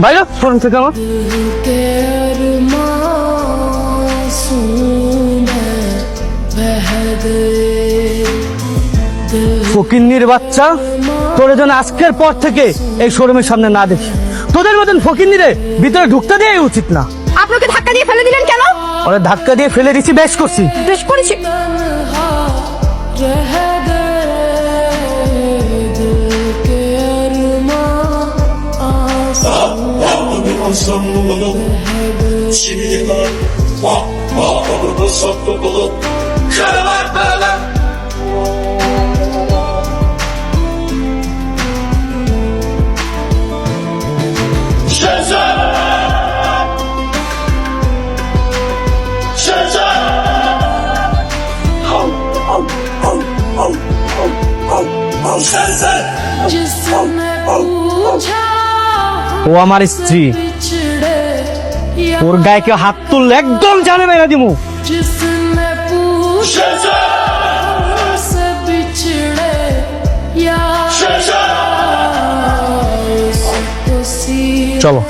বাইরে ফোন থেকে আমার ফকিন্নির বাচ্চা, তোরে যেন আজকের পর থেকে এই শোরুমের সামনে না দেখি। তোদের মতন ফকিন্নিরে ভিতরে ঢুকতে দেওয়াই উচিত না। আপনাকে ধাক্কা দিয়ে ফেলে দিলেন কেন? ওরে ধাক্কা দিয়ে ফেলে দিছি, বেশ করছি। বেশ করেছি। ও আমার স্ত্রী, ওর গায়ে কেউ হাত তুললে একদম জানে মেরা দিমু। চলো।